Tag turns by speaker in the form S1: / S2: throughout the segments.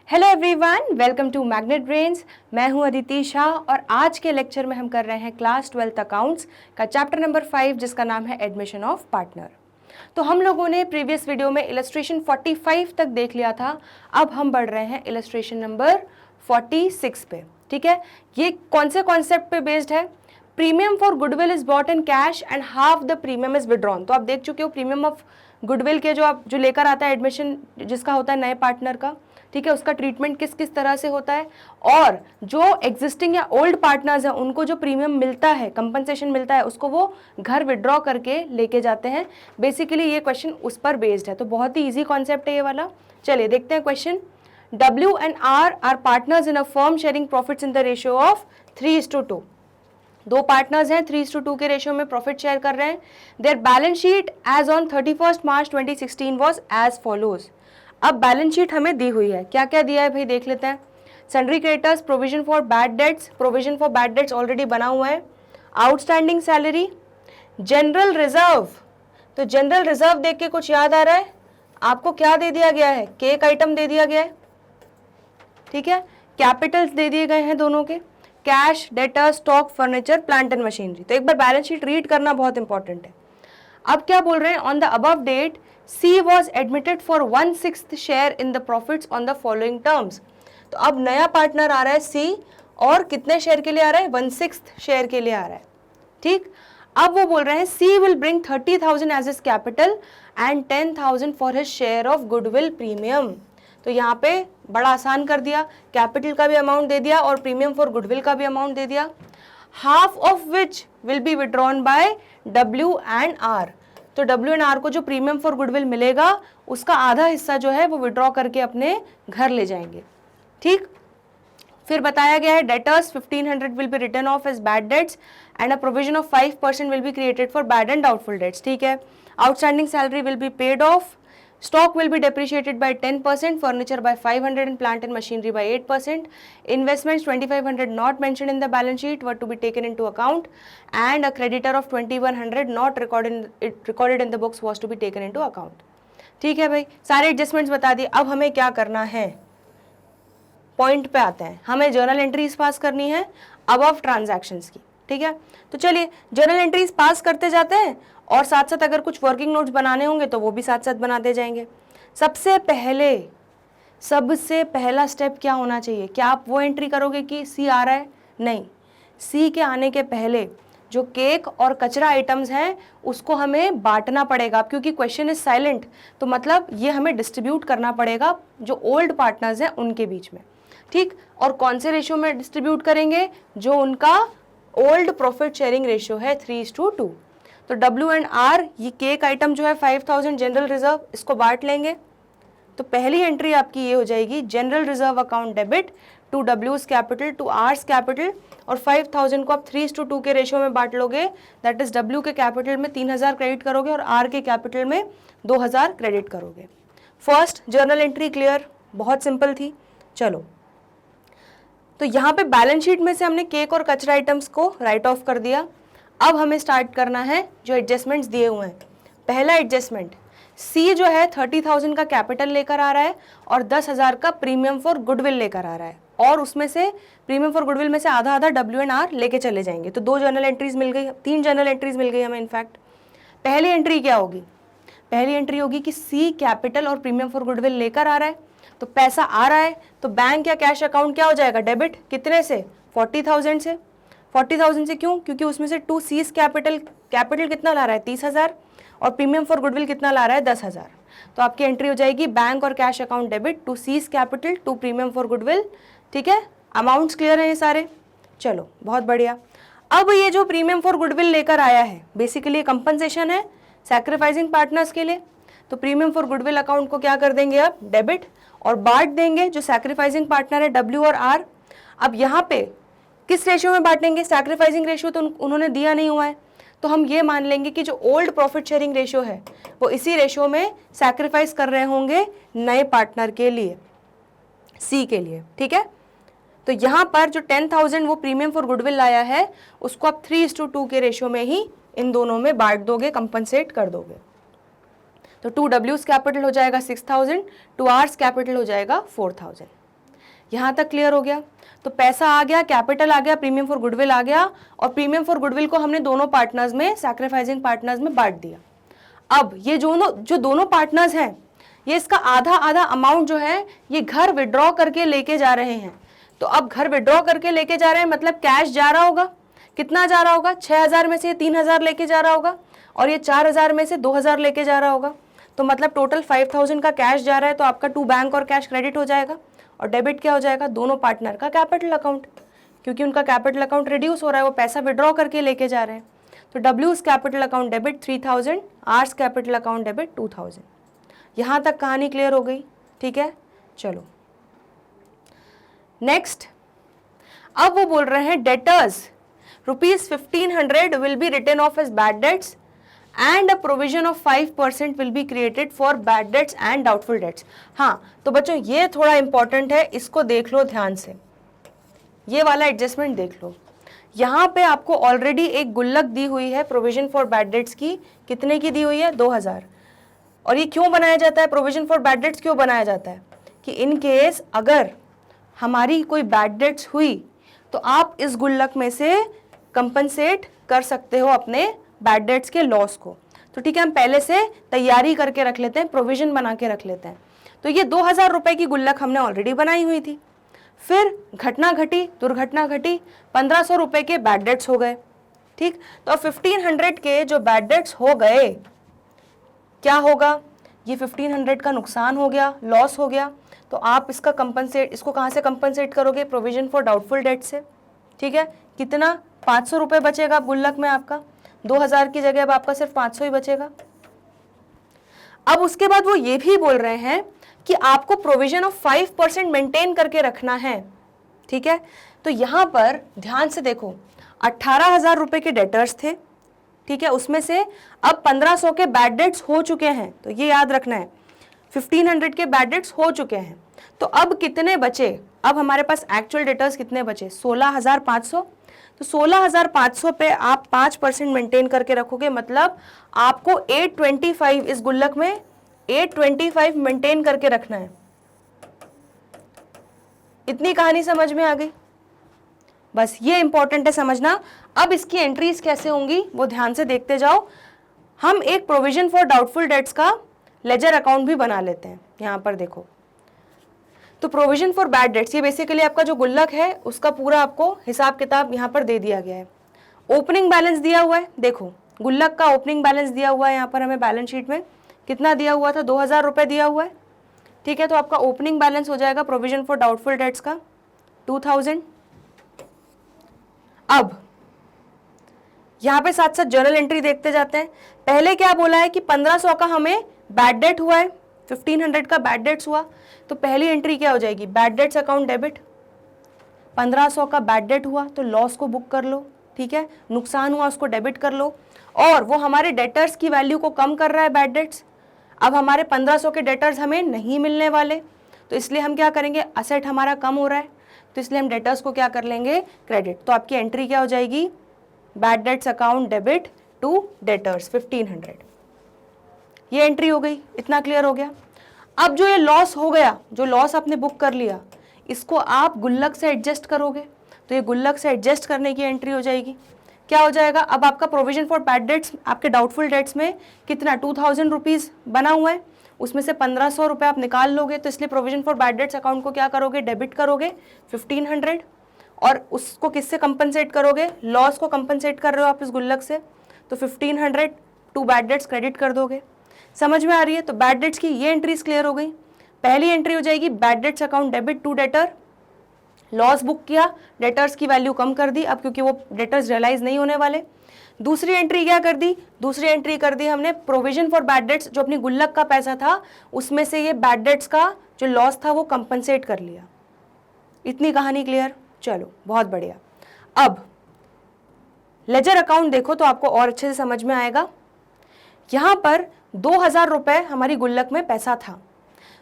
S1: Hello everyone, welcome to Magnet Brains. मैं हूं अदिति शाह और आज के लेक्चर में हम कर रहे हैं क्लास 12 अकाउंट्स का चैप्टर नंबर 5 जिसका नाम है एडमिशन ऑफ पार्टनर। तो हम लोगों ने प्रीवियस वीडियो में इलस्ट्रेशन 45 तक देख लिया था। अब हम बढ़ रहे हैं इलस्ट्रेशन नंबर 46 पे। ठीक है, ये कौन से कॉन्सेप्ट पे बेस्ड है? Premium for goodwill is bought in cash and half the premium is withdrawn. तो आप देख चुके हो प्रीमियम ऑफ गुडविल के जो लेकर आता है एडमिशन जिसका होता है नए पार्टनर का, ठीक है, उसका ट्रीटमेंट किस किस तरह से होता है, और जो एग्जिस्टिंग या ओल्ड पार्टनर्स हैं उनको जो प्रीमियम मिलता है, कंपनसेशन मिलता है, उसको वो घर विड्रॉ करके लेके जाते हैं। बेसिकली ये क्वेश्चन उस पर बेस्ड है, तो बहुत ही ईजी कॉन्सेप्ट है ये वाला। चलिए देखते हैं question. W and R are partners in a firm sharing profits in the ratio of 3:2। दो पार्टनर्स हैं, 3:2 के रेशियो में प्रॉफिट शेयर कर रहे हैं। Their balance sheet as on 31 March 2016 was as follows. अब बैलेंस शीट हमें दी हुई है, क्या क्या दिया है भाई देख लेते हैं। Sundry creditors, provision for bad dates, provision for bad dates already बना हुआ है। Outstanding salary, general reserve. तो जनरल रिजर्व देख के कुछ याद आ रहा है आपको? क्या दे दिया गया है? केक आइटम दे दिया गया है, ठीक है। कैपिटल्स दे दिए गए हैं दोनों के, cash, debtor, stock, furniture, plant and machinery. तो एक बार बैलेंस शीट रीड करना बहुत इंपॉर्टेंट है। अब क्या बोल रहे हैं? On the above date C was admitted for 1/6 share in the profits on the following terms. तो अब नया पार्टनर आ रहा है सी, और कितने शेयर के लिए आ रहा है? 1/6 शेयर के लिए आ रहा है, ठीक। अब वो बोल रहे हैं she will bring 30,000 as his capital and 10,000 for his share of goodwill premium. तो यहाँ पे बड़ा आसान कर दिया, कैपिटल का भी अमाउंट दे दिया और प्रीमियम फॉर गुडविल का भी अमाउंट दे दिया। Half of which will be withdrawn bye W and R। तो W एंड R को जो प्रीमियम फॉर गुडविल मिलेगा उसका आधा हिस्सा जो है वो विड्रॉ करके अपने घर ले जाएंगे, ठीक। फिर बताया गया है debtors 1500 will be written off as bad debts and a provision of 5% will be created for bad and doubtful debts, ठीक है। Outstanding salary will be paid off, stock will be depreciated by 10%, furniture by 500 and plant and machinery by 8%. Investments 2500 not mentioned in the balance sheet were to be taken into account, and a creditor of 2100 not recorded in the books was to be taken into account. ठीक है भाई, सारे adjustments बता दिए। अब हमें क्या करना है? पॉइंट पे आते हैं, हमें जर्नल एंट्रीज पास करनी है अबव ट्रांजैक्शंस की, ठीक है। तो चलिए जर्नल एंट्रीज पास करते जाते हैं और साथ साथ अगर कुछ वर्किंग नोट्स बनाने होंगे तो वो भी साथ साथ बनाते जाएंगे। सबसे पहला स्टेप क्या होना चाहिए? क्या आप वो एंट्री करोगे कि सी आ रहा है? नहीं, सी के आने के पहले जो केक और कचरा आइटम्स हैं उसको हमें बांटना पड़ेगा, क्योंकि क्वेश्चन इज साइलेंट, तो मतलब ये हमें डिस्ट्रीब्यूट करना पड़ेगा जो ओल्ड पार्टनर्स हैं उनके बीच में, ठीक। और कौन से रेशियो में डिस्ट्रीब्यूट करेंगे? जो उनका ओल्ड प्रॉफिट शेयरिंग रेशियो है 3:2। तो W एंड R, ये केक आइटम जो है 5000 जनरल रिजर्व, इसको बांट लेंगे। तो पहली एंट्री आपकी ये हो जाएगी, general reserve account debit to W's capital to R's capital, और 5000 को आप 3:2 के रेशियो में बांट लोगे। दैट इज W के कैपिटल में 3000 क्रेडिट करोगे और R के कैपिटल में 2000 क्रेडिट करोगे। फर्स्ट जर्नल एंट्री क्लियर, बहुत सिंपल थी। चलो, तो यहाँ पे बैलेंस शीट में से हमने केक और कचरा आइटम्स को राइट ऑफ कर दिया। अब हमें स्टार्ट करना है जो एडजस्टमेंट्स दिए हुए हैं। पहला एडजस्टमेंट, सी जो है 30,000 का कैपिटल लेकर आ रहा है और 10,000 का प्रीमियम फॉर गुडविल लेकर आ रहा है, और उसमें से प्रीमियम फॉर गुडविल में से आधा आधा W एंड R लेके चले जाएंगे। तो 2 जर्नल एंट्रीज मिल गई, 3 जर्नल एंट्रीज मिल गई हमें। इनफैक्ट पहली एंट्री क्या होगी? पहली एंट्री होगी कि सी कैपिटल और प्रीमियम फॉर गुडविल लेकर आ रहा है, तो पैसा आ रहा है, तो बैंक या कैश अकाउंट क्या हो जाएगा? डेबिट। कितने से? 40,000 से। 40,000 से क्यों? क्योंकि उसमें से टू सीज कैपिटल कितना ला रहा है? 30,000, और प्रीमियम फॉर गुडविल कितना ला रहा है? 10,000। तो आपकी एंट्री हो जाएगी बैंक और cash account debit to C's capital to premium for goodwill, ठीक है। अमाउंट्स क्लियर है ये सारे? चलो बहुत बढ़िया। अब ये जो प्रीमियम फॉर गुडविल लेकर आया है बेसिकली कंपनसेशन है सैक्रिफाइसिंग पार्टनर्स के लिए। तो प्रीमियम फॉर गुडविल अकाउंट को क्या कर देंगे? अब डेबिट, और बांट देंगे जो सैक्रिफाइसिंग पार्टनर है W और R। अब यहाँ पे किस रेशियो में बांटेंगे? सैक्रिफाइसिंग रेशियो तो उन्होंने दिया नहीं हुआ है, तो हम ये मान लेंगे कि जो ओल्ड प्रॉफिट शेयरिंग रेशियो है वो इसी रेशियो में सैक्रिफाइस कर रहे होंगे नए पार्टनर के लिए, सी के लिए, ठीक है। तो यहाँ पर जो 10,000 वो प्रीमियम फॉर गुडविल लाया है उसको आप 3:2 के रेशियो में ही इन दोनों में बांट दोगे, कंपनसेट कर दोगे। तो 2W's कैपिटल हो जाएगा 6,000, 2R's कैपिटल हो जाएगा 4,000, यहाँ तक क्लियर हो गया। तो पैसा आ गया, कैपिटल आ गया, प्रीमियम फॉर गुडविल आ गया, और प्रीमियम फॉर गुडविल को हमने दोनों पार्टनर्स में, सैक्रिफाइसिंग पार्टनर्स में बांट दिया। अब ये जो दोनों पार्टनर्स हैं, ये इसका आधा आधा अमाउंट जो है ये घर विड्रॉ करके लेके जा रहे हैं। तो अब घर विड्रॉ करके लेके जा रहे हैं मतलब कैश जा रहा होगा, कितना जा रहा होगा, 6,000 में से 3,000 लेके जा रहा होगा, और ये 4,000 में से 2,000 लेके जा रहा होगा। तो मतलब टोटल 5,000 का कैश जा रहा है। तो आपका टू बैंक और कैश क्रेडिट हो जाएगा, और डेबिट क्या हो जाएगा, दोनों पार्टनर का कैपिटल अकाउंट, क्योंकि उनका कैपिटल अकाउंट रिड्यूस हो रहा है, वो पैसा विड्रॉ करके लेके जा रहे हैं। तो डब्ल्यूज capital account debit 3,000, R's capital account debit 2,000। यहाँ तक कहानी क्लियर हो गई, ठीक है। चलो नेक्स्ट, अब वो बोल रहे हैं debtors ₹1,500 will be written off as bad debts and a provision of 5% will be created for bad debts and doubtful debts. हाँ तो बच्चों ये थोड़ा इंपॉर्टेंट है, इसको देख लो ध्यान से, ये वाला एडजस्टमेंट देख लो। यहाँ पे आपको ऑलरेडी एक गुल्लक दी हुई है प्रोविजन फॉर बैड डेट्स की, कितने की दी हुई है, 2,000। और ये क्यों बनाया जाता है, प्रोविजन फॉर बैड डेट्स क्यों बनाया जाता है, कि इन केस अगर हमारी कोई बैड डेट्स हुई तो आप इस गुल्लक में से कंपनसेट कर सकते हो अपने बैड डेट्स के लॉस को। तो ठीक है, हम पहले से तैयारी करके रख लेते हैं, प्रोविजन बना के रख लेते हैं। तो ये 2,000 रुपए की गुल्लक हमने ऑलरेडी बनाई हुई थी, फिर घटना घटी, दुर्घटना घटी, 1,500 रुपए के बैड डेट्स हो गए, ठीक। तो 1,500 के जो बैड डेट्स हो गए, क्या होगा, ये 1,500 का नुकसान हो गया, लॉस हो गया। तो आप इसका कंपनसेट, इसको कहाँ से कंपनसेट करोगे, प्रोविजन फॉर डाउटफुल डेट से, ठीक है। कितना, 500 रुपये बचेगा गुल्लक में आपका, 2,000 की जगह अब आपका सिर्फ 500 ही बचेगा। अब उसके बाद वो ये भी बोल रहे हैं कि आपको प्रोविजन ऑफ 5% मेंटेन करके रखना है, ठीक है। तो यहाँ पर ध्यान से देखो, 18,000 रुपये के डेटर्स थे, ठीक है, उसमें से अब 1,500 के बैड डेट्स हो चुके हैं, तो ये याद रखना है, 1,500 के बैड डेट्स हो चुके हैं। तो अब कितने बचे, अब हमारे पास एक्चुअल डेटर्स कितने बचे, 16,500। तो 16,500 पे आप 5% मेंटेन करके रखोगे, मतलब आपको 825 इस गुल्लक में 825 मेंटेन करके रखना है। इतनी कहानी समझ में आ गई, बस ये इंपॉर्टेंट है समझना। अब इसकी एंट्रीज कैसे होंगी वो ध्यान से देखते जाओ। हम एक प्रोविजन फॉर डाउटफुल डेट्स का लेजर अकाउंट भी बना लेते हैं। यहाँ पर देखो, तो प्रोविजन फॉर बैड डेट्स, ये बेसिकली आपका जो गुल्लक है उसका पूरा आपको हिसाब किताब यहाँ पर दे दिया गया है। ओपनिंग बैलेंस दिया हुआ है, देखो गुल्लक का ओपनिंग बैलेंस दिया हुआ है यहाँ पर हमें बैलेंस शीट में, कितना दिया हुआ था, 2,000 रुपये दिया हुआ है, ठीक है। तो आपका ओपनिंग बैलेंस हो जाएगा प्रोविजन फॉर डाउटफुल डेट्स का 2,000। अब यहाँ पे साथ साथ जर्नल एंट्री देखते जाते हैं। पहले क्या बोला है कि 1,500 का हमें बैड डेट हुआ है, 1,500 का बैड डेट्स हुआ, तो पहली एंट्री क्या हो जाएगी, बैड डेट्स अकाउंट डेबिट। 1,500 का बैड डेट हुआ तो लॉस को बुक कर लो, ठीक है, नुकसान हुआ उसको डेबिट कर लो, और वो हमारे डेटर्स की वैल्यू को कम कर रहा है बैड डेट्स। अब हमारे 1,500 के डेटर्स हमें नहीं मिलने वाले, तो इसलिए हम क्या करेंगे, असेट हमारा कम हो रहा है, तो इसलिए हम डेटर्स को क्या कर लेंगे, क्रेडिट। तो आपकी एंट्री क्या हो जाएगी, bad debts account debit to debtors 1,500। ये एंट्री हो गई, इतना क्लियर हो गया। अब जो ये लॉस हो गया, जो लॉस आपने बुक कर लिया, इसको आप गुल्लक से एडजस्ट करोगे, तो ये गुल्लक से एडजस्ट करने की एंट्री हो जाएगी। क्या हो जाएगा, अब आपका प्रोविजन फॉर बैड डेट्स आपके डाउटफुल डेट्स में कितना 2,000 रुपीज़ बना हुआ है, उसमें से 1,500 रुपये आप निकाल लोगे, तो इसलिए provision for bad debts account को क्या करोगे, डेबिट करोगे 1,500, और उसको किससे कंपनसेट करोगे, लॉस को कंपनसेट कर रहे हो आप इस गुल्लक से, तो 1,500 टू बैड डेट्स क्रेडिट कर दोगे। समझ में आ रही है। तो बैड डेट्स की ये एंट्रीज क्लियर हो गई। पहली एंट्री हो जाएगी bad debts account debit to debtor, loss book किया, डेटर्स की वैल्यू कम कर दी अब क्योंकि वो डेटर्स रियलाइज नहीं होने वाले। दूसरी एंट्री क्या कर दी, दूसरी एंट्री कर दी हमने प्रोविजन फॉर बैड डेट्स, जो अपनी गुल्लक का पैसा था उसमें से ये बैड डेट्स का जो लॉस था वो कंपनसेट कर लिया। इतनी कहानी क्लियर, चलो बहुत बढ़िया। अब लेजर अकाउंट देखो तो आपको और अच्छे से समझ में आएगा। यहाँ पर 2,000 रुपये हमारी गुल्लक में पैसा था,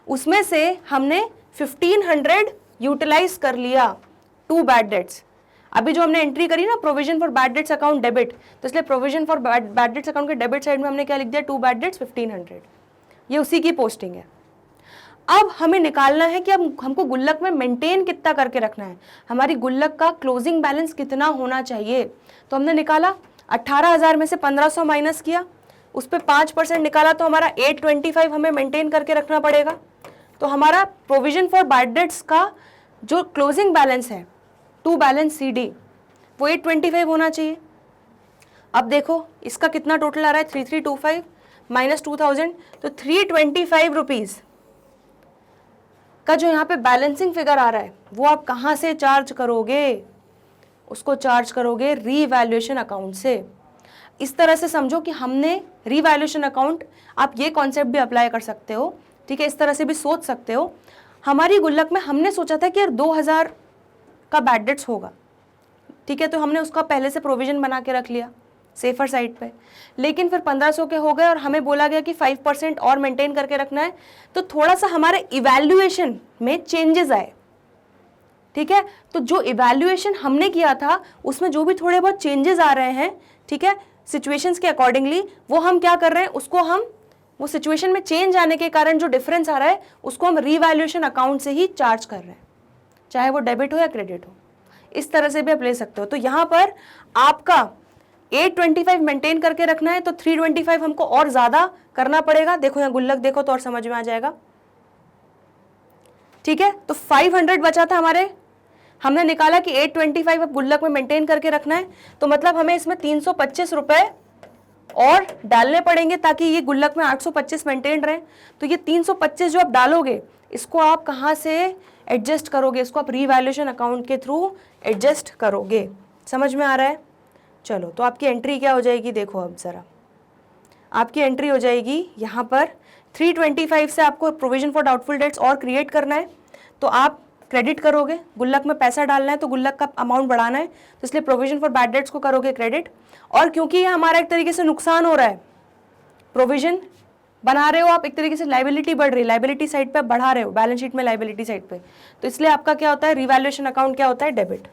S1: उसमें से हमने 1,500 यूटिलाइज कर लिया टू बैड डेट्स। अभी जो हमने एंट्री करी ना provision for bad debts account debit, तो इसलिए provision for bad debts account के डेबिट साइड में हमने क्या लिख दिया, टू बैड डेट्स 1,500, ये उसी की पोस्टिंग है। अब हमें निकालना है कि अब हमको गुल्लक में मेंटेन कितना करके रखना है, हमारी गुल्लक का क्लोजिंग बैलेंस कितना होना चाहिए। तो हमने निकाला 18,000 में से 1500 माइनस किया, उस पर 5% निकाला, तो हमारा 825 हमें मेंटेन करके रखना पड़ेगा। तो हमारा प्रोविजन फॉर बैड डेट्स का जो क्लोजिंग बैलेंस है टू बैलेंस CD वो 825 होना चाहिए। अब देखो इसका कितना टोटल आ रहा है, 3325 माइनस 2000, तो 325 रुपीज़ का जो यहाँ पे बैलेंसिंग फिगर आ रहा है वो आप कहाँ से चार्ज करोगे, उसको चार्ज करोगे रीवैल्यूएशन अकाउंट से। इस तरह से समझो कि हमने रीवैल्यूएशन अकाउंट, आप ये कॉन्सेप्ट भी अप्लाई कर सकते हो, ठीक है, इस तरह से भी सोच सकते हो। हमारी गुल्लक में हमने सोचा था कि यार 2000 का बैड डेट्स होगा, ठीक है, तो हमने उसका पहले से प्रोविजन बना के रख लिया सेफर साइड पे, लेकिन फिर 1500 के हो गए और हमें बोला गया कि 5% और मेंटेन करके रखना है, तो थोड़ा सा हमारे इवैल्यूएशन में चेंजेस आए, ठीक है। तो जो इवैल्यूएशन हमने किया था उसमें जो भी थोड़े बहुत चेंजेस आ रहे हैं, ठीक है, सिचुएशंस के अकॉर्डिंगली, वो हम क्या कर रहे हैं, उसको हम वो सिचुएशन में चेंज आने के कारण जो डिफरेंस आ रहा है उसको हम रीवैल्यूएशन अकाउंट से ही चार्ज कर रहे हैं, चाहे वो डेबिट हो या क्रेडिट हो। इस तरह से भी आप ले सकते हो। तो यहाँ पर आपका 825 मेंटेन करके रखना है, तो 325 हमको और ज्यादा करना पड़ेगा। देखो यहाँ गुल्लक देखो तो और समझ में आ जाएगा, ठीक है। तो 500 बचा था हमारे, हमने निकाला कि 825 अब गुल्लक में मेंटेन करके रखना है, तो मतलब हमें इसमें 325 रुपए और डालने पड़ेंगे ताकि ये गुल्लक में 825 मेंटेन रहे। तो ये 325 जो आप डालोगे इसको आप कहाँ से एडजस्ट करोगे, इसको आप रीवैल्यूएशन अकाउंट के थ्रू एडजस्ट करोगे। समझ में आ रहा है? चलो, तो आपकी एंट्री क्या हो जाएगी, देखो अब ज़रा, आपकी एंट्री हो जाएगी यहाँ पर 325 से आपको प्रोविजन फॉर डाउटफुल डेट्स और क्रिएट करना है, तो आप क्रेडिट करोगे, गुल्लक में पैसा डालना है तो गुल्लक का अमाउंट बढ़ाना है, तो इसलिए प्रोविजन फॉर बैड डेट्स को करोगे क्रेडिट। और क्योंकि ये हमारा एक तरीके से नुकसान हो रहा है, प्रोविजन बना रहे हो आप, एक तरीके से लाइबिलिटी बढ़ रही है, लाइबिलिटी साइड पे बढ़ा रहे हो बैलेंस शीट में, लाइबिलिटी साइड पे, तो इसलिए आपका क्या होता है, रिवैल्यूएशन अकाउंट क्या होता है, डेबिट।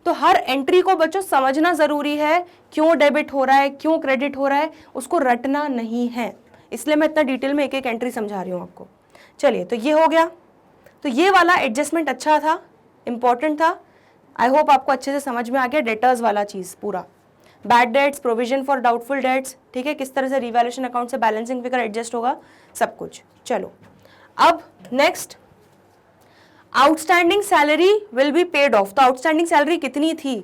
S1: तो हर एंट्री को बच्चों समझना जरूरी है, क्यों डेबिट हो रहा है, क्यों क्रेडिट हो रहा है, उसको रटना नहीं है, इसलिए मैं इतना डिटेल में एक एक एंट्री समझा रही हूँ आपको। चलिए, तो ये हो गया, तो ये वाला एडजस्टमेंट अच्छा था, इंपॉर्टेंट था, आई होप आपको अच्छे से समझ में आ गया। डेटर्स वाला चीज़ पूरा, bad debts, provision for doubtful debts, ठीक है, किस तरह से रिवैल्यूएशन अकाउंट से बैलेंसिंग फिगर एडजस्ट होगा, सब कुछ। चलो, अब next, outstanding salary will be paid of. तो आउटस्टैंडिंग सैलरी कितनी थी,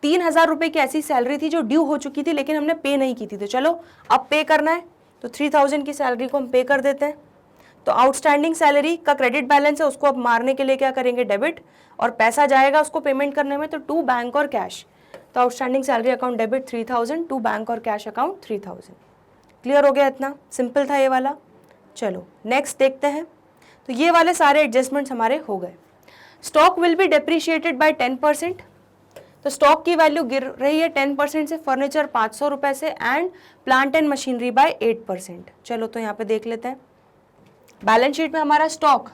S1: 3000 रुपये की ऐसी सैलरी थी जो ड्यू हो चुकी थी लेकिन हमने पे नहीं की थी, तो चलो अब पे करना है, तो 3000 की सैलरी को हम पे कर देते हैं। तो आउटस्टैंडिंग सैलरी का क्रेडिट बैलेंस है, उसको अब मारने के लिए क्या करेंगे, डेबिट, और पैसा जाएगा उसको पेमेंट करने में, तो टू बैंक और कैश, तो outstanding salary account debit 3000, to bank और कैश अकाउंट 3000। क्लियर हो गया? इतना सिंपल था ये वाला। चलो नेक्स्ट देखते हैं, तो ये वाले सारे एडजस्टमेंट्स हमारे हो गए। Stock will be depreciated by 10%, तो स्टॉक की वैल्यू गिर रही है 10% से, फर्नीचर 500 रुपये से, and plant and machinery by 8%। चलो, तो यहाँ पे देख लेते हैं, बैलेंस शीट में हमारा स्टॉक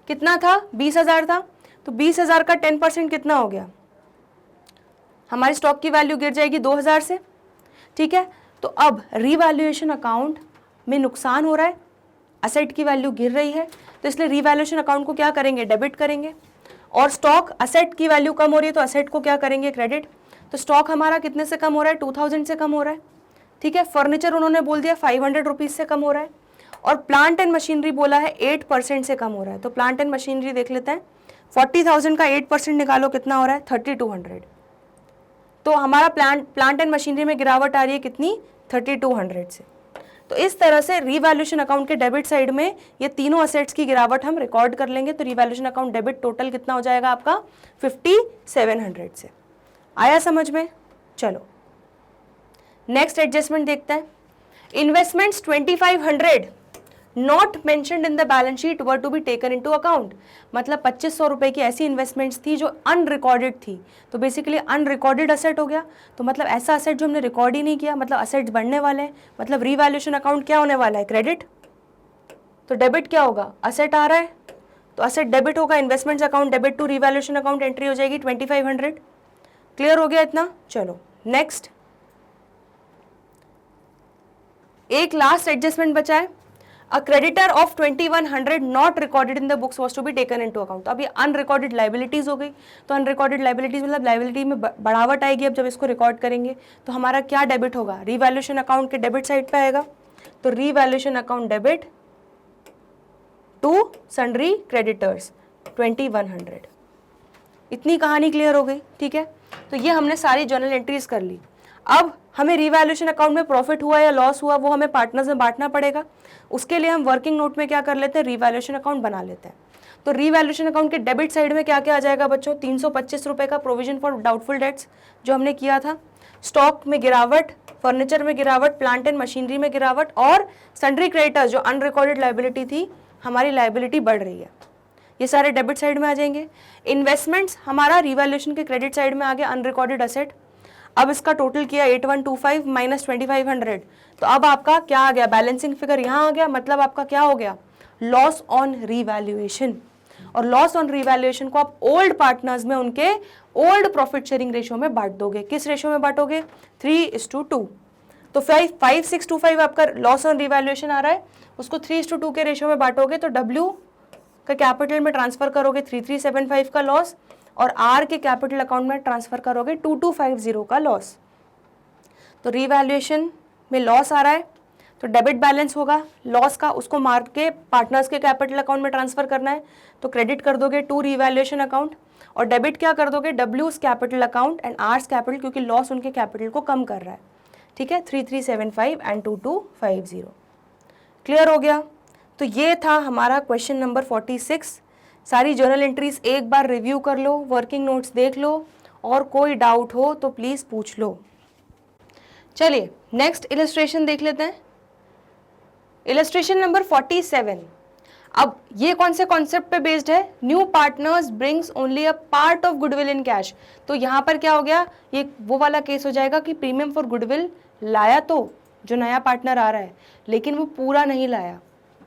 S1: कितना था, 20,000 था, तो 20,000 का 10% कितना हो गया, हमारी स्टॉक की वैल्यू गिर जाएगी 2,000 से, ठीक है। तो अब रीवैल्यूएशन अकाउंट में नुकसान हो रहा है, असेट की वैल्यू गिर रही है, तो इसलिए रीवैल्यूएशन अकाउंट को क्या करेंगे, डेबिट करेंगे, और स्टॉक, असेट की वैल्यू कम हो रही है तो असेट को क्या करेंगे, क्रेडिट। तो स्टॉक हमारा कितने से कम हो रहा है, 2000 से कम हो रहा है, ठीक है। फर्नीचर उन्होंने बोल दिया 500 रुपीज़ से कम हो रहा है, और प्लांट एंड मशीनरी बोला है 8% से कम हो रहा है। तो प्लांट एंड मशीनरी देख लेते हैं, 40,000 का 8% निकालो, कितना हो रहा है, 3200। तो हमारा प्लांट एंड मशीनरी में गिरावट आ रही है कितनी, 3200 से। तो इस तरह से रीवैल्यूएशन अकाउंट के डेबिट साइड में ये तीनों असेट्स की गिरावट हम रिकॉर्ड कर लेंगे, तो रीवैल्यूएशन अकाउंट डेबिट टोटल कितना हो जाएगा आपका, 5700 से। आया समझ में? चलो नेक्स्ट एडजस्टमेंट देखते हैं। Investments 2500 not mentioned in the balance sheet were to be taken into account, मतलब 2500 रुपए की ऐसी इन्वेस्टमेंट्स थी जो अनरिकॉर्डेड थी, तो बेसिकली अनरिकॉर्डेड असेट हो गया, तो मतलब ऐसा असेट जो हमने रिकॉर्ड ही नहीं किया, मतलब असेट्स बढ़ने वाले हैं, मतलब रीवैल्यूएशन अकाउंट क्या होने वाला है, क्रेडिट। तो डेबिट क्या होगा, असेट आ रहा है तो असेट डेबिट होगा, investments account debit to revaluation account entry हो जाएगी 2500। क्लियर हो गया इतना? चलो नेक्स्ट, एक लास्ट एडजस्टमेंट बचा है। A creditor of 2100 not recorded in the books was to be taken into account. तो अब ये अनरिकॉर्डेड लाइबिलिटीज हो गई। तो अनरिकॉर्डेड लाइबिलिटीज मतलब लाइबिलिटी में बढ़ावट आएगी। अब जब इसको रिकॉर्ड करेंगे तो हमारा क्या डेबिट होगा, रीवैल्यूएशन अकाउंट के डेबिट साइड पे आएगा। तो revaluation account debit to sundry creditors 2100। इतनी कहानी क्लियर हो गई, ठीक है। तो ये हमने सारी जर्नल एंट्रीज कर ली। अब हमें रीवैल्यूएशन अकाउंट में प्रॉफिट हुआ या लॉस हुआ वो हमें पार्टनर्स में बांटना पड़ेगा। उसके लिए हम वर्किंग नोट में क्या कर लेते हैं, रीवैल्यूएशन अकाउंट बना लेते हैं। तो रीवैल्यूएशन अकाउंट के डेबिट साइड में क्या क्या आ जाएगा बच्चों, 325 रुपये का प्रोविजन फॉर डाउटफुल डेट्स जो हमने किया था, स्टॉक में गिरावट, फर्नीचर में गिरावट, प्लांट एंड मशीनरी में गिरावट, और सन्ड्री क्रेडिटर्स जो अनरिकॉर्डेड लाइबिलिटी थी, हमारी लाइबिलिटी बढ़ रही है, ये सारे डेबिट साइड में आ जाएंगे। इन्वेस्टमेंट्स हमारा रीवैल्यूएशन के क्रेडिट साइड में आ गया, अनरिकॉर्डेड असेट। अब इसका टोटल किया 8125 माइनस 2500, तो अब आपका क्या आ गया, बैलेंसिंग फिगर यहाँ आ गया। मतलब आपका क्या हो गया, लॉस ऑन रीवैल्यूएशन। और लॉस ऑन रीवैल्यूएशन को आप ओल्ड पार्टनर्स में उनके ओल्ड प्रॉफिट शेयरिंग रेशियो में बांट दोगे। किस रेशियो में बांटोगे, 3:2। तो 5625 आपका लॉस ऑन रीवैल्यूएशन आ रहा है, उसको 3:2 के रेशियो में बांटोगे। तो डब्ल्यू का कैपिटल में ट्रांसफर करोगे 3375 का लॉस, और आर के कैपिटल अकाउंट में ट्रांसफर करोगे 2250 का लॉस। तो रीवैल्यूएशन में लॉस आ रहा है, तो डेबिट बैलेंस होगा लॉस का, उसको मार के पार्टनर्स के कैपिटल अकाउंट में ट्रांसफर करना है। तो क्रेडिट कर दोगे टू रीवैल्यूएशन अकाउंट, और डेबिट क्या कर दोगे, डब्ल्यूज capital account and R's capital, क्योंकि लॉस उनके कैपिटल को कम कर रहा है, ठीक है। 3375 एंड 2250। क्लियर हो गया। तो ये था हमारा क्वेश्चन नंबर 46। सारी जर्नल एंट्रीज एक बार रिव्यू कर लो, वर्किंग नोट्स देख लो, और कोई डाउट हो तो प्लीज़ पूछ लो। चलिए नेक्स्ट इलस्ट्रेशन देख लेते हैं। Illustration number 47। अब ये कौन से कॉन्सेप्ट पे बेस्ड है, new partners brings only a part of goodwill in cash. तो यहाँ पर क्या हो गया, ये वो वाला केस हो जाएगा कि प्रीमियम फॉर गुडविल लाया तो जो नया पार्टनर आ रहा है, लेकिन वो पूरा नहीं लाया,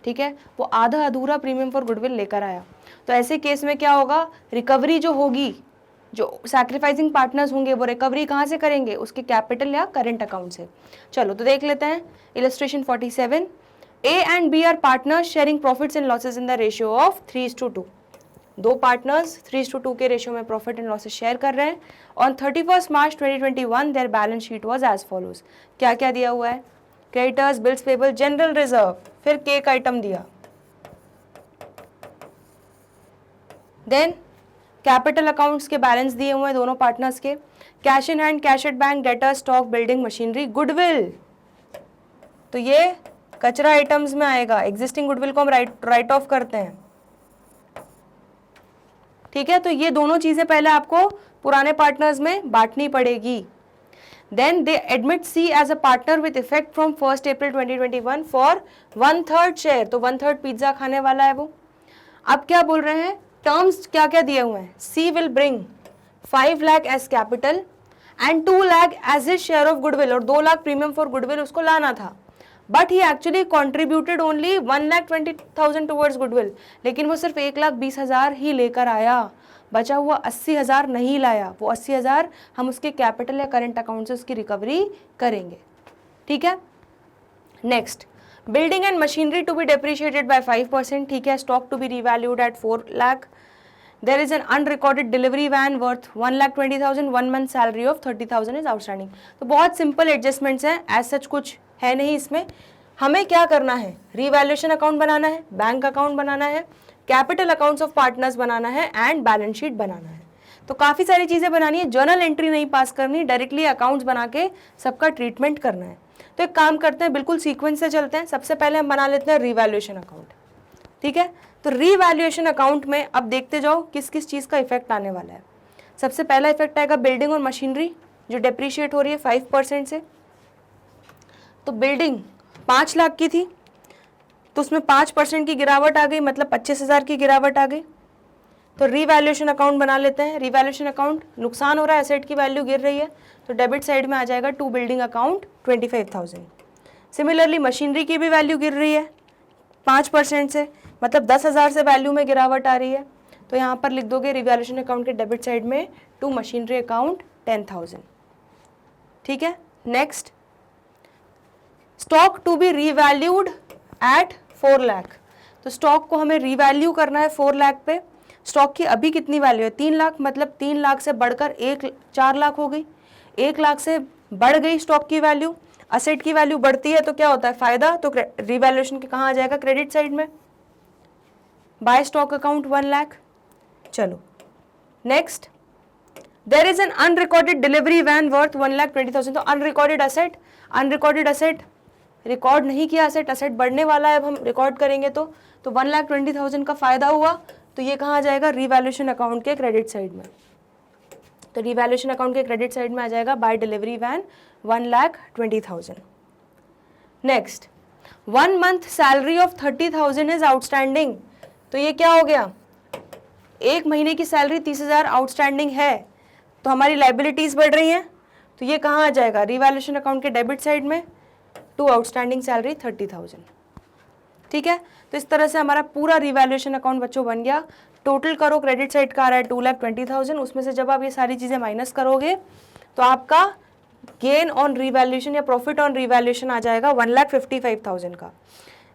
S1: ठीक है, वो आधा अधूरा प्रीमियम फॉर गुडविल लेकर आया। तो ऐसे केस में क्या होगा, रिकवरी जो होगी, जो सैक्रिफाइसिंग पार्टनर्स होंगे वो रिकवरी कहाँ से करेंगे, उसके कैपिटल या करेंट अकाउंट से। चलो तो देख लेते हैं illustration 47। A and B are partners sharing profits and losses in the ratio of 3:2। दो पार्टनर्स 3:2 के रेशियो में प्रॉफिट एंड लॉसेस शेयर कर रहे हैं। On 31 March 2021 their balance sheet was as follows. क्या क्या दिया हुआ है, creditors, bills payable, general reserve, फिर केक आइटम दिया, देन कैपिटल अकाउंट्स के बैलेंस दिए हुए हैं दोनों पार्टनर्स के, cash in hand, cash at bank, debtor, stock, building, machinery, goodwill. तो ये कचरा आइटम्स में आएगा, एग्जिस्टिंग गुडविल को हम राइट ऑफ करते हैं, ठीक है। तो ये दोनों चीजें पहले आपको पुराने पार्टनर्स में बांटनी पड़ेगी। Then they admit C as a partner with effect from 1 April 2021 for 1/3 share. तो 1/3 पिज्जा खाने वाला है वो। अब क्या बोल रहे हैं, टर्म्स क्या क्या दिए हुए हैं, she will bring 5 lakh as capital and 2 lakh as his share of goodwill, और 2 लाख प्रीमियम फॉर गुडविल उसको लाना था, but he actually contributed only 1,20,000 towards goodwill, लेकिन वो सिर्फ 1,20,000 ही लेकर आया, बचा हुआ 80,000 नहीं लाया। वो 80,000 हम उसके कैपिटल या करंट अकाउंट से उसकी रिकवरी करेंगे, ठीक है। Next, building and machinery to be depreciated by 5%, ठीक है। Stock to be revalued at 4 lakh. There is an unrecorded delivery van worth 1,20,000, 1 month salary of 30,000 is outstanding. तो बहुत सिंपल एडजस्टमेंट्स हैं, एज सच कुछ है नहीं इसमें। हमें क्या करना है, रिवैल्यूएशन अकाउंट बनाना है, बैंक अकाउंट बनाना है, कैपिटल अकाउंट्स ऑफ पार्टनर्स बनाना है, एंड बैलेंस शीट बनाना है। तो काफ़ी सारी चीज़ें बनानी है, जर्नल एंट्री नहीं पास करनी, डायरेक्टली अकाउंट्स बना के सबका ट्रीटमेंट करना है। तो एक काम करते हैं, बिल्कुल सीक्वेंस से चलते हैं। सबसे पहले हम बना लेते हैं रिवैल्यूएशन अकाउंट, ठीक है। तो रिवैल्यूएशन अकाउंट में अब देखते जाओ किस किस चीज़ का इफेक्ट आने वाला है। सबसे पहला इफेक्ट आएगा बिल्डिंग और मशीनरी जो डेप्रीशिएट हो रही है 5% से। तो बिल्डिंग 5 लाख की थी, तो उसमें 5% की गिरावट आ गई, मतलब 25,000 की गिरावट आ गई। तो रिवैल्यूएशन अकाउंट बना लेते हैं। रिवैल्यूएशन अकाउंट, नुकसान हो रहा है, एसेट की वैल्यू गिर रही है, तो डेबिट साइड में आ जाएगा to building account 25,000। Similarly machinery की भी वैल्यू गिर रही है 5% से, मतलब 10,000 से वैल्यू में गिरावट आ रही है, तो यहाँ पर लिख दोगे रिवैल्यूएशन अकाउंट के डेबिट साइड में टू मशीनरी अकाउंट 10,000, ठीक है। Next, stock to be revalued at 4 lakh. तो स्टॉक को हमें रीवैल्यू करना है 4 लाख पे। स्टॉक की अभी कितनी वैल्यू है? 3 लाख, मतलब 3 लाख से बढ़कर 4 लाख हो गई। 1 लाख से बढ़ गई स्टॉक की वैल्यू। असेट की वैल्यू बढ़ती है तो क्या होता है? फायदा। तो रीवैल्यूएशन के कहाँ आ जाएगा? क्रेडिट साइड में। By stock account 1 lakh. चलो next, there is an unrecorded delivery van worth 1,20,000। तो अनरिकॉर्डेड असेट रिकॉर्ड नहीं किया असेट, असेट बढ़ने वाला है, अब हम रिकॉर्ड करेंगे तो 1,20,000 का फायदा हुआ। तो ये कहाँ आ जाएगा? रीवैल्यूएशन अकाउंट के क्रेडिट साइड में। तो रीवैल्यूएशन अकाउंट के क्रेडिट साइड में आ जाएगा by delivery van 1,20,000। Next, 1 month salary of 30,000 is outstanding. तो ये क्या हो गया? 1 महीने की सैलरी 30,000 आउटस्टैंडिंग है, तो हमारी लाइबिलिटीज बढ़ रही हैं। तो ये कहाँ आ जाएगा? रीवैल्यूएशन अकाउंट के डेबिट साइड में, टू आउटस्टैंडिंग सैलरी 30,000। ठीक है, तो इस तरह से हमारा पूरा रीवैल्यूएशन अकाउंट बच्चों बन गया। टोटल करो, क्रेडिट साइड का आ रहा है 2,20,000, उसमें से जब आप ये सारी चीज़ें माइनस करोगे तो आपका गेन ऑन रीवैल्यूएशन या प्रॉफिट ऑन रीवैल्यूएशन आ जाएगा 1,55,000 का,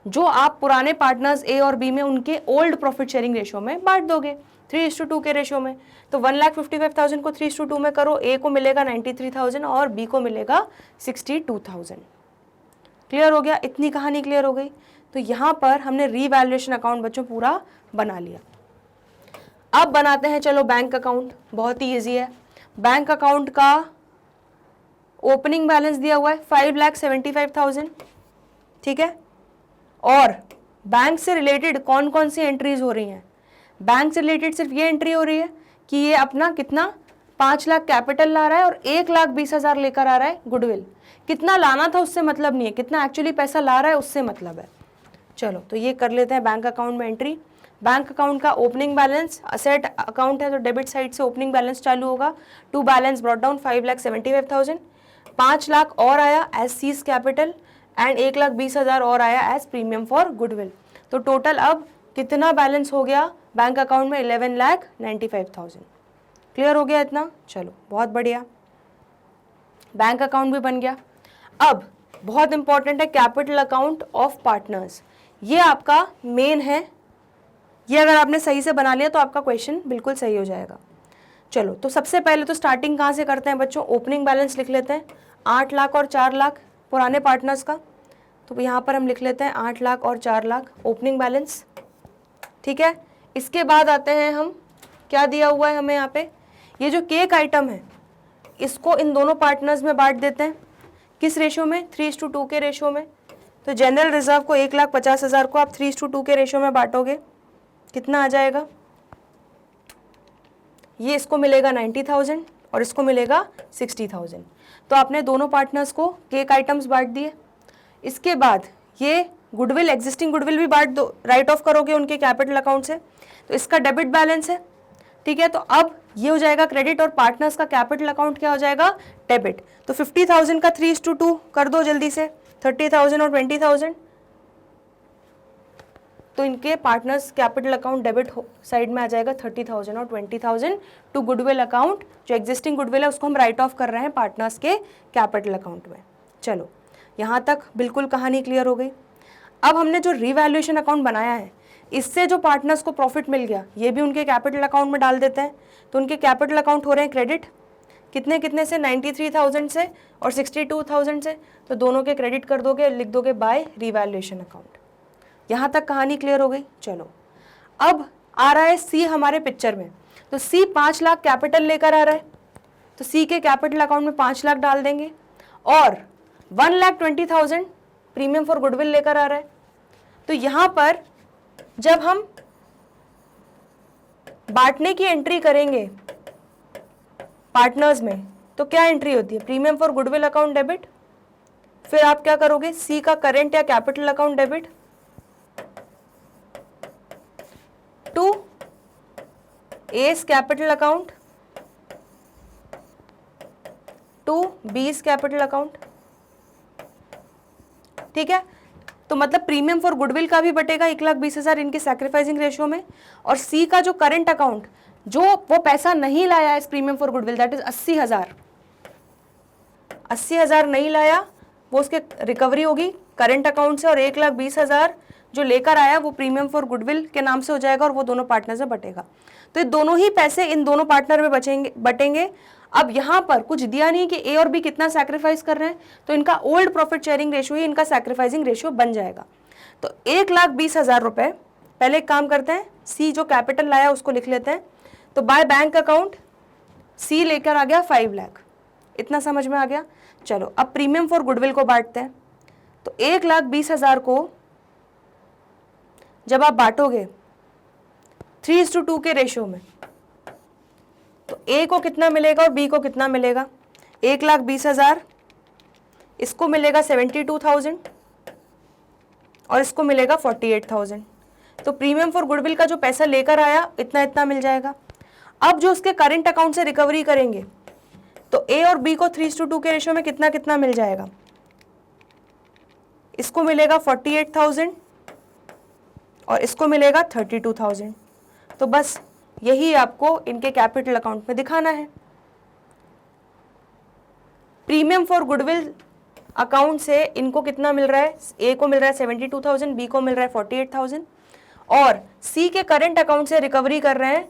S1: जो आप पुराने पार्टनर्स ए और बी में उनके ओल्ड प्रॉफिट शेयरिंग रेशियो में बांट दोगे 3:2 के रेशियो में। तो 1,55,000 को 3:2 में करो, ए को मिलेगा 93,000 और बी को मिलेगा 62,000। क्लियर हो गया? इतनी कहानी क्लियर हो गई। तो यहाँ पर हमने रीवैल्यूएशन अकाउंट बच्चों पूरा बना लिया। अब बनाते हैं चलो बैंक अकाउंट। बहुत ही ईजी है। बैंक अकाउंट का ओपनिंग बैलेंस दिया हुआ है 5,75,000। ठीक है, और बैंक से रिलेटेड कौन कौन सी एंट्रीज हो रही हैं? बैंक से रिलेटेड सिर्फ ये एंट्री हो रही है कि ये अपना कितना 5 लाख कैपिटल ला रहा है और 1,20,000 लेकर आ रहा है गुडविल। कितना लाना था उससे मतलब नहीं है, कितना एक्चुअली पैसा ला रहा है उससे मतलब है। चलो तो ये कर लेते हैं बैंक अकाउंट में एंट्री। बैंक अकाउंट का ओपनिंग बैलेंस, असेट अकाउंट है तो डेबिट साइड से ओपनिंग बैलेंस चालू होगा। To balance brought down 5,75,000। 5 lakh और आया एज सीज कैपिटल एंड 1,20,000 और आया एज प्रीमियम फॉर गुडविल। तो टोटल अब कितना बैलेंस हो गया बैंक अकाउंट में? 11,95,000। क्लियर हो गया इतना? चलो बहुत बढ़िया, बैंक अकाउंट भी बन गया। अब बहुत इंपॉर्टेंट है कैपिटल अकाउंट ऑफ पार्टनर्स। ये आपका मेन है। ये अगर आपने सही से बना लिया तो आपका क्वेश्चन बिल्कुल सही हो जाएगा। चलो तो सबसे पहले तो स्टार्टिंग कहाँ से करते हैं बच्चों? ओपनिंग बैलेंस लिख लेते हैं 8 लाख और 4 लाख पुराने पार्टनर्स का। तो यहाँ पर हम लिख लेते हैं 8 लाख और 4 लाख ओपनिंग बैलेंस। ठीक है, इसके बाद आते हैं हम, क्या दिया हुआ है हमें यहाँ पे? ये जो केक आइटम है इसको इन दोनों पार्टनर्स में बांट देते हैं। किस रेशियो में? 3:2 के रेशियो में। तो जनरल रिजर्व को 1,50,000 को आप 3:2 के रेशियो में बांटोगे, कितना आ जाएगा? ये इसको मिलेगा 90,000 और इसको मिलेगा 60,000। तो आपने दोनों पार्टनर्स को केक आइटम्स बांट दिए। इसके बाद ये गुडविल, एग्जिस्टिंग गुडविल भी बांट दो, राइट ऑफ करोगे उनके कैपिटल अकाउंट से। तो इसका डेबिट बैलेंस है। ठीक है, तो अब ये हो जाएगा क्रेडिट और पार्टनर्स का कैपिटल अकाउंट क्या हो जाएगा? डेबिट। तो 50,000 का 3:2 कर दो जल्दी से, 30,000 और 20,000। तो इनके partners capital account debit side में आ जाएगा 30,000 और 20,000 टू गुडविल अकाउंट। जो एग्जिस्टिंग गुडविल है उसको हम राइट ऑफ कर रहे हैं पार्टनर्स के कैपिटल अकाउंट में। चलो यहाँ तक बिल्कुल कहानी क्लियर हो गई। अब हमने जो रीवैल्यूएशन अकाउंट बनाया है इससे जो पार्टनर्स को प्रॉफिट मिल गया ये भी उनके कैपिटल अकाउंट में डाल देते हैं। तो उनके कैपिटल अकाउंट हो रहे हैं क्रेडिट, कितने कितने से? 93,000 से और 62,000 से। तो दोनों के क्रेडिट कर दोगे, लिख दोगे बाय रीवैल्यूएशन अकाउंट। यहाँ तक कहानी क्लियर हो गई। चलो अब आ रहा है सी हमारे पिक्चर में। तो सी 5 लाख कैपिटल लेकर आ रहा है, तो सी के कैपिटल अकाउंट में 5 लाख डाल देंगे और 1,20,000 प्रीमियम फॉर गुडविल लेकर आ रहा है। तो यहाँ पर जब हम बांटने की एंट्री करेंगे पार्टनर्स में तो क्या एंट्री होती है? Premium for goodwill account debit. फिर आप क्या करोगे? सी का करेंट या capital account debit to A's capital account to B's capital account. ठीक है, तो मतलब प्रीमियम फॉर गुडविल का भी बटेगा 1,20,000 इनके सैक्रिफाइसिंग रेशियो में, और सी का जो करंट अकाउंट जो वो पैसा नहीं लाया है इस premium for goodwill that is 80,000 नहीं लाया, वो उसके रिकवरी होगी करंट अकाउंट से और 1,20,000 जो लेकर आया वो प्रीमियम फॉर गुडविल के नाम से हो जाएगा और वो दोनों पार्टनर से बटेगा। तो ये दोनों ही पैसे इन दोनों पार्टनर में बटेंगे। अब यहाँ पर कुछ दिया नहीं कि ए और बी कितना सैक्रिफाइस कर रहे हैं, तो इनका ओल्ड प्रॉफिट शेयरिंग रेशियो ही इनका सैक्रिफाइसिंग रेशियो बन जाएगा। तो 1,20,000 रुपये, पहले एक काम करते हैं, सी जो कैपिटल लाया उसको लिख लेते हैं। तो बाय बैंक अकाउंट सी लेकर आ गया 5 लाख, इतना समझ में आ गया। चलो अब प्रीमियम फॉर गुडविल को बांटते हैं। तो 1,20,000 को जब आप बांटोगे 3:2 के रेशियो में, तो ए को कितना मिलेगा और बी को कितना मिलेगा? 1,20,000, इसको मिलेगा 72,000 और इसको मिलेगा 48,000। तो प्रीमियम फॉर गुडविल का जो पैसा लेकर आया इतना इतना मिल जाएगा। अब जो उसके करंट अकाउंट से रिकवरी करेंगे तो ए और बी को 3:2 के रेशियो में कितना कितना मिल जाएगा? इसको मिलेगा 48,000 और इसको मिलेगा 32,000। तो बस यही आपको इनके कैपिटल अकाउंट में दिखाना है। प्रीमियम फॉर गुडविल अकाउंट से इनको कितना मिल रहा है? ए को मिल रहा है 72,000, बी को मिल रहा है 48,000 और सी के करंट अकाउंट से रिकवरी कर रहे हैं।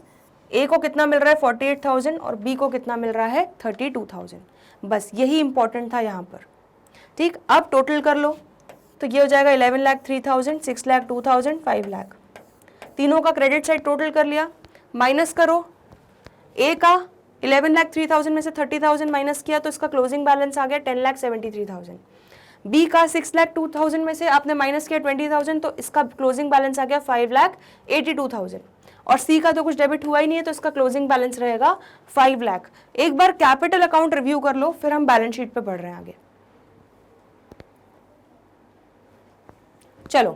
S1: ए को कितना मिल रहा है? 48,000 और बी को कितना मिल रहा है? 32,000। बस यही इंपॉर्टेंट था यहाँ पर। ठीक, अब टोटल कर लो तो ये हो जाएगा 11,03,000, 6,02,000, 5 लाख। तीनों का क्रेडिट साइड टोटल कर लिया, माइनस करो। ए का 11,03,000 में से 30,000 माइनस किया तो इसका क्लोजिंग बैलेंस आ गया 10,73,000। बी का 6,02,000 में से आपने माइनस किया 20,000 तो इसका क्लोजिंग बैलेंस आ गया 5,82,000। और सी का तो कुछ डेबिट हुआ ही नहीं है तो इसका क्लोजिंग बैलेंस रहेगा 5 लाख। एक बार कैपिटल अकाउंट रिव्यू कर लो, फिर हम बैलेंस शीट पे बढ़ रहे हैं आगे। चलो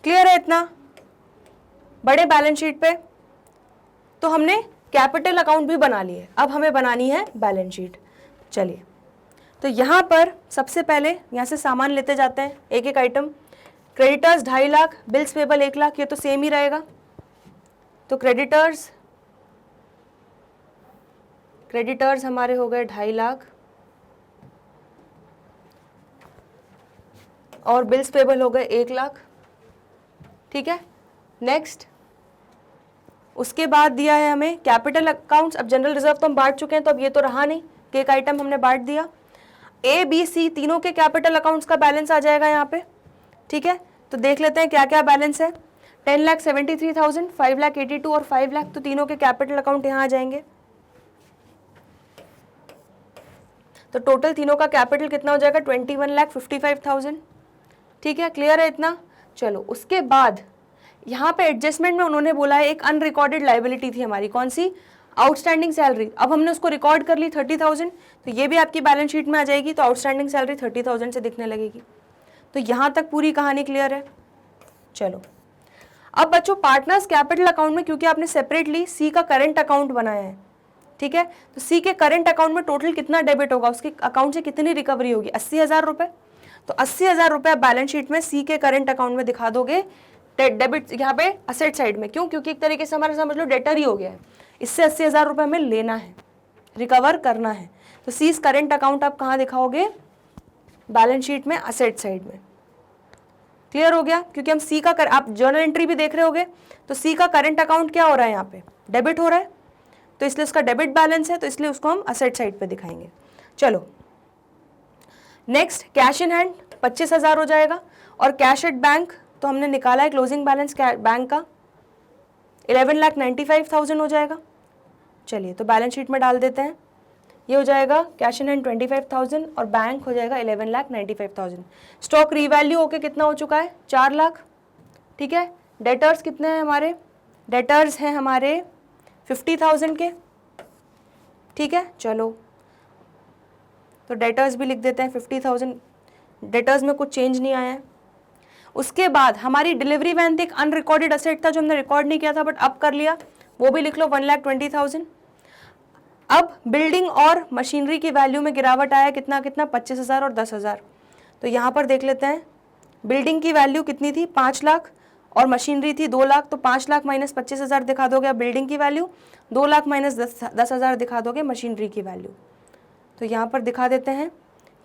S1: क्लियर है इतना? बड़े बैलेंस शीट पे तो हमने कैपिटल अकाउंट भी बना लिए, अब हमें बनानी है बैलेंस शीट। चलिए, तो यहाँ पर सबसे पहले यहाँ से सामान लेते जाते हैं एक एक item. Creditors 2.5 lakh, bills payable 1 lakh, ये तो सेम ही रहेगा। तो क्रेडिटर्स हमारे हो गए 2.5 लाख और बिल्स पेबल हो गए 1 लाख। ठीक है, नेक्स्ट उसके बाद दिया है हमें कैपिटल अकाउंट्स। अब जनरल रिजर्व तो हम बांट चुके हैं तो अब ये तो रहा नहीं कि एक आइटम हमने बांट दिया। ए बी सी तीनों के कैपिटल अकाउंट्स का बैलेंस आ जाएगा यहाँ पे। ठीक है, तो देख लेते हैं क्या क्या बैलेंस है। 10,73,000, 5,82,000 और 5 लाख, तो तीनों के कैपिटल अकाउंट यहाँ आ जाएंगे। तो टोटल तीनों का कैपिटल कितना हो जाएगा? 21,55,000। ठीक है, क्लियर है इतना? चलो उसके बाद यहाँ पे एडजस्टमेंट में उन्होंने बोला है एक अनरिकॉर्डेड लाइबिलिटी थी हमारी, कौन सी? Outstanding salary. अब हमने उसको रिकॉर्ड कर ली 30,000, तो ये भी आपकी बैलेंस शीट में आ जाएगी। तो आउटस्टैंडिंग सैलरी 30,000 से दिखने लगेगी। तो यहाँ तक पूरी कहानी क्लियर है। चलो अब बच्चों पार्टनर्स कैपिटल अकाउंट में क्योंकि आपने सेपरेटली सी का करंट अकाउंट बनाया है, ठीक है, तो सी के करंट अकाउंट में टोटल कितना डेबिट होगा, उसके अकाउंट से कितनी रिकवरी होगी? 80,000 रुपये। तो 80,000 रुपये बैलेंस शीट में सी के करंट अकाउंट में दिखा दोगे डेबिट यहाँ पे असेट साइड में। क्यों? क्योंकि एक तरीके से हमारा समझ लो डेटर ही हो गया है। इससे 80,000 रुपये हमें लेना है, रिकवर करना है। तो सीज करंट अकाउंट आप कहाँ दिखाओगे? बैलेंस शीट में असेट साइड में। क्लियर हो गया? क्योंकि हम सी का आप जर्नल एंट्री भी देख रहे होगे तो सी का करंट अकाउंट क्या हो रहा है? यहाँ पे डेबिट हो रहा है, तो इसलिए उसका डेबिट बैलेंस है, तो इसलिए उसको हम असेट साइड पे दिखाएंगे। चलो नेक्स्ट, कैश इन हैंड 25,000 हो जाएगा और कैश एट बैंक तो हमने निकाला है क्लोजिंग बैलेंस बैंक का 11,95,000 हो जाएगा। चलिए तो बैलेंस शीट में डाल देते हैं। ये हो जाएगा कैश इन हैंड 25,000 और बैंक हो जाएगा 11,95,000। स्टॉक रीवैल्यू होके कितना हो चुका है? 4 लाख। ठीक है, डेटर्स कितने हैं हमारे? डेटर्स हैं हमारे 50,000 के। ठीक है, चलो तो डेटर्स भी लिख देते हैं 50,000। डेटर्स में कुछ चेंज नहीं आया है। उसके बाद हमारी डिलीवरी वैन थी, एक अनरिकॉर्डेड असेट था जो हमने रिकॉर्ड नहीं किया था बट अब कर लिया, वो भी लिख लो 1,20,000। अब बिल्डिंग और मशीनरी की वैल्यू में गिरावट आया कितना कितना? 25,000 और 10,000। तो यहाँ पर देख लेते हैं, बिल्डिंग की वैल्यू कितनी थी? 5 लाख और मशीनरी थी 2 लाख। तो 5 लाख माइनस 25,000 दिखा दोगे अब बिल्डिंग की वैल्यू, 2 लाख माइनस 10,000 दिखा दोगे मशीनरी की वैल्यू। तो यहाँ पर दिखा देते हैं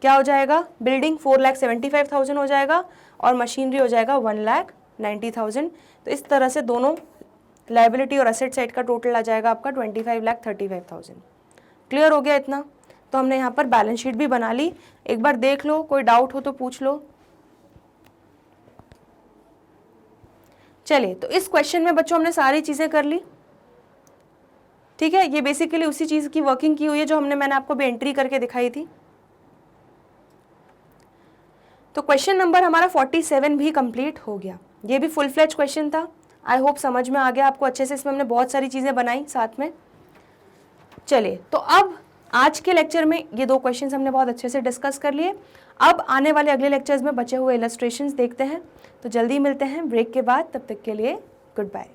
S1: क्या हो जाएगा? बिल्डिंग 4,75,000 हो जाएगा और मशीनरी हो जाएगा 1,00,000 90,000। तो इस तरह से दोनों लायबिलिटी और असेट साइड का टोटल आ जाएगा आपका 25,35,000। क्लियर हो गया इतना? तो हमने यहाँ पर बैलेंस शीट भी बना ली, एक बार देख लो, कोई डाउट हो तो पूछ लो। चलिए, तो इस क्वेश्चन में बच्चों हमने सारी चीज़ें कर ली, ठीक है। ये बेसिकली उसी चीज़ की वर्किंग की हुई है जो मैंने आपको भी एंट्री करके दिखाई थी। तो क्वेश्चन नंबर हमारा 47 भी कंप्लीट हो गया। ये भी फुल फ्लेज क्वेश्चन था। आई होप समझ में आ गया आपको अच्छे से। इसमें हमने बहुत सारी चीज़ें बनाई साथ में। चलिए, तो अब आज के लेक्चर में ये 2 क्वेश्चंस हमने बहुत अच्छे से डिस्कस कर लिए। अब आने वाले अगले लेक्चर्स में बचे हुए इलस्ट्रेशंस देखते हैं। तो जल्दी मिलते हैं ब्रेक के बाद, तब तक के लिए गुड बाय।